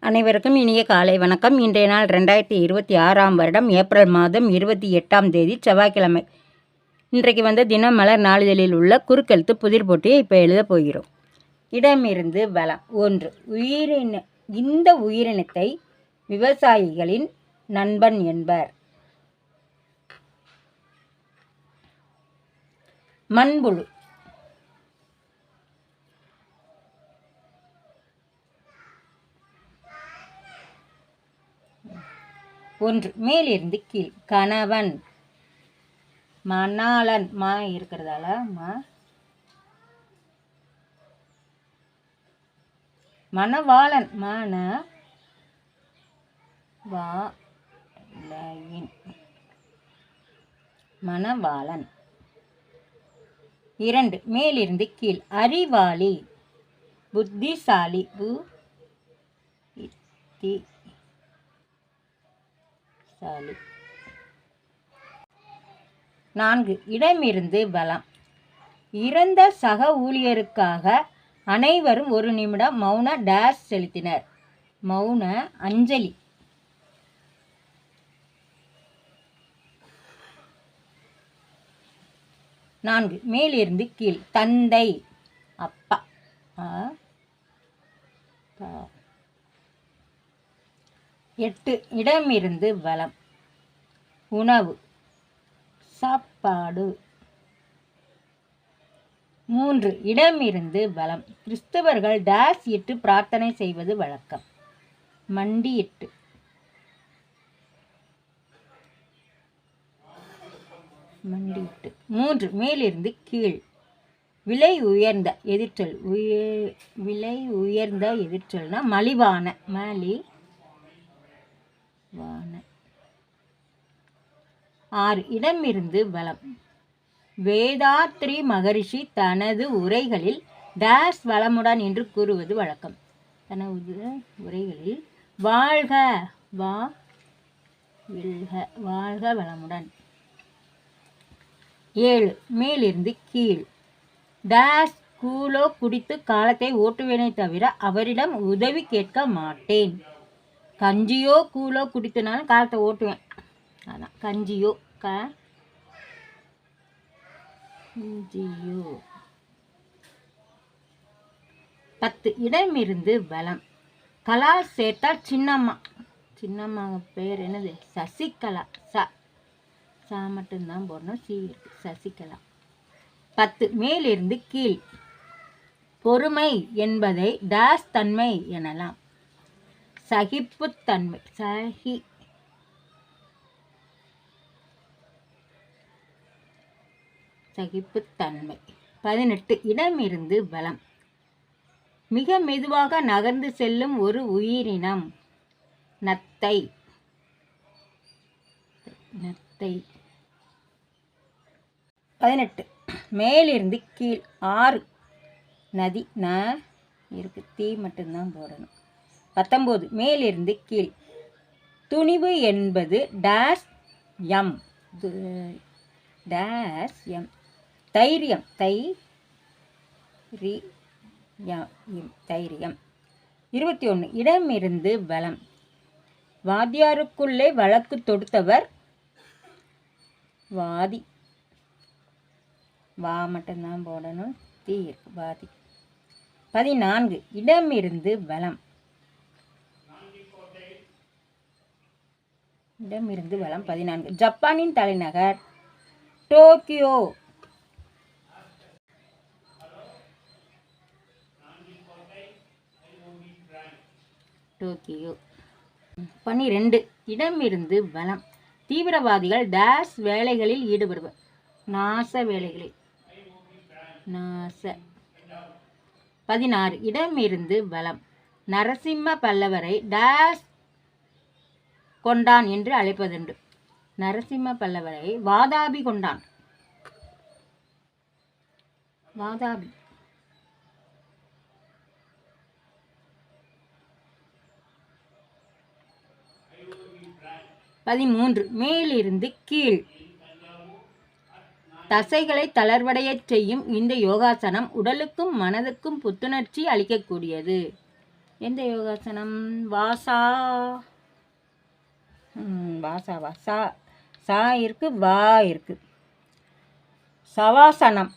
அனைவருக்கும் இனிய காலை வணக்கம். இன்றைய நாள் 2026 வருடம் ஏப்ரல் மாதம் 28ஆம் தேதி செவ்வாய்க்கிழமை. இன்றைக்கு வந்த தினமலர் நாளிதழில் உள்ள குறுக்கெழுத்து புதிர் போட்டியை இப்போ எழுத போகிறோம். இடமிருந்து வலம். 1. இந்த உயிரினத்தை விவசாயிகளின் நண்பன் என்பர். மண்புழு. 1. மேலிருந்து கீழ். கணவன். மணாளன். மா இருக்கிறதால மணவாளன். மணவாளன். 2. மேலிருந்து கீழ். அறிவாளி. புத்திசாலி. 4. இடமிருந்து வலம். இறந்த சக ஊழியருக்காக அனைவரும் 1 நிமிடம் மௌன டேஷ் செலுத்தினர். மௌன அஞ்சலி. 4. மேலிருந்து கீழ். தந்தை. அப்பா. 8. இடமிருந்து வலம். உணவு. சாப்பாடு. 3. இடமிருந்து வலம். கிறிஸ்தவர்கள் டேஸ் இட்டு பிரார்த்தனை செய்வது வழக்கம். மண்டியிட்டு. 3. மேலிருந்து கீழ். விலை உயர்ந்த. எதிர்ச்சொல். விலை உயர்ந்த எதிர்ச்சொல்னா மலிவான. 6. இடமிருந்து வலம். வேதாத்ரி மகரிஷி தனது உரைகளில் டேஸ் வளமுடன் என்று கூறுவது வழக்கம். தனது உரைகளில் வாழ்க வாழ்க வளமுடன். 7. மேலிருந்து கீழ். டேஸ் கூலோ குடித்து காலத்தை ஓட்டுவேனே தவிர அவரிடம் உதவி கேட்க மாட்டேன். கஞ்சியோ கூலோ குடித்தனாலும் காலத்தை ஓட்டுவேன். அதான் கஞ்சியோ. 10. இடமிருந்து வலம். கலா சேர்த்தால் சின்னம்மா. சின்னம்மா பேர் என்னது? சசிகலா. சா மட்டும்தான் போடணும். சி இருக்கு. சசிகலா. 10. மேலிருந்து கீழ். பொறுமை என்பதை டேஸ் தன்மை எனலாம். சகிப்புத்தன்மை. சகிப்புத்தன்மை. 18. இடமிருந்து வலம். மிக மெதுவாக நகர்ந்து செல்லும் ஒரு உயிரினம். நத்தை. 18. மேலிருந்து கீழ். ஆறு. நதி. இருக்கு. தீ மட்டும்தான் போடணும். 19. மேலிருந்து கீழ். துணிவு என்பது டேஸ் எம். Days M. தைரியம். தைரியம். 21. இடமிருந்து வலம். வாத்தியாருக்குள்ளே வழக்கு தொடுத்தவர் வாதி. வா மட்டும்தான் போடணும். தீ இருக்கு. வாதி. 14. இடமிருந்து வலம். இடமிருந்து வலம். 14. ஜப்பானின் தலைநகர் டோக்கியோ. 12. இடமிருந்து வலம். தீவிரவாதிகள் டேஸ் வேலைகளில் ஈடுபடுவர். நாச வேலைகளில். 16. இடமிருந்து வலம். நரசிம்ம பல்லவரை டேஸ் கொண்டான் என்று அழைப்பதுண்டு. நரசிம்ம பல்லவரை வாதாபி கொண்டான். வாதாபி. 13. மேலிருந்து கீழ். தசைகளை தளர்வடையச் செய்யும் இந்த யோகாசனம் உடலுக்கும் மனதுக்கும் புத்துணர்ச்சி அளிக்கக்கூடியது. எந்த யோகாசனம்? வாசா வாசாவா? சா இருக்கு, வா இருக்கு. சவாசனம்.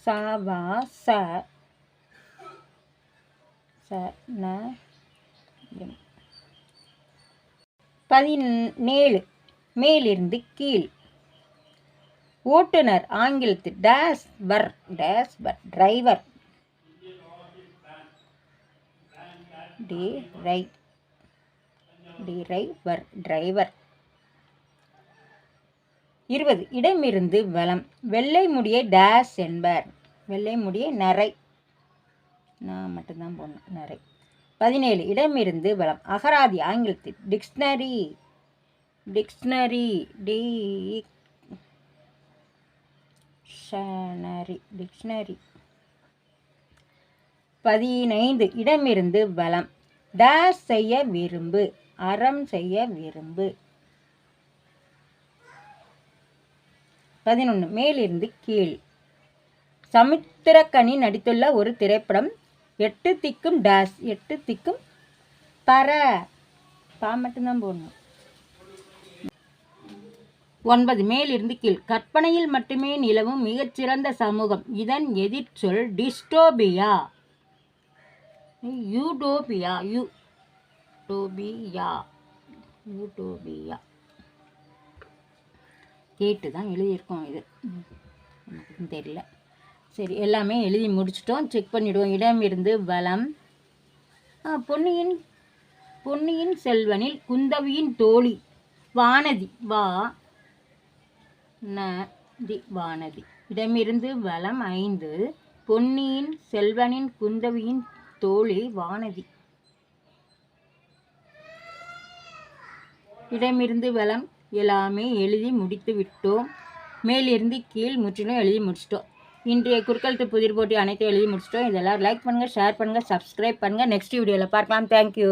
சவாச ந 17 மேலிருந்து கீழ். ஓட்டுநர் ஆங்கிலத்தில் டேஸ் வர் டிரைவர். டிரைவர். 20 இடமிருந்து வலம். வெள்ளை முடியை டேஸ் என்பர். வெள்ளை முடியை நரை. நான் மட்டும்தான் போடணும், நரை. 17 இடமிருந்து வலம். அகராதி ஆங்கிலத்தில் டிக்ஷனரி. 15 இடமிருந்து வலம். டேஸ் செய்ய விரும்பு. அறம் செய்ய விரும்பு. 11 மேலிருந்து கீழ். சமுத்திரக்கனி நடித்துள்ள ஒரு திரைப்படம். 8 திக்கும் டேஸ். 8 திக்கும் பர. பா மட்டும்தான் போடணும். 9 மேலிருந்து கீழ். கற்பனையில் மட்டுமே நிலவும் மிகச்சிறந்த சமூகம். இதன் எதிர்ச்சொல் டிஸ்டோபியா. யூடோபியா. கேட்டு தான் எழுதியிருக்கோம். இது எனக்கு தெரியல. சரி, எல்லாமே எழுதி முடிச்சிட்டோம். செக் பண்ணிவிடுவோம். இடம் இருந்து வலம். பொன்னியின் செல்வனில் குந்தவியின் தோழி வானதி. வானதி. இடமிருந்து வலம் 5. பொன்னியின் செல்வனின் குந்தவியின் தோழி வானதி. இடமிருந்து வலம் எல்லாமே எழுதி முடித்து விட்டோம். மேலிருந்து கீழ் முற்றிலும் எழுதி முடிச்சிட்டோம். இன்றைய குறுக்கெழுத்து புதிர் போட்டி அனைத்தும் எழுதி முடிச்சிட்டோம். இதெல்லாம் லைக் பண்ணுங்கள், ஷேர் பண்ணுங்கள், சப்ஸ்கிரைப் பண்ணுங்கள். நெக்ஸ்ட் வீடியோவில் பார்க்கலாம். தேங்க்யூ.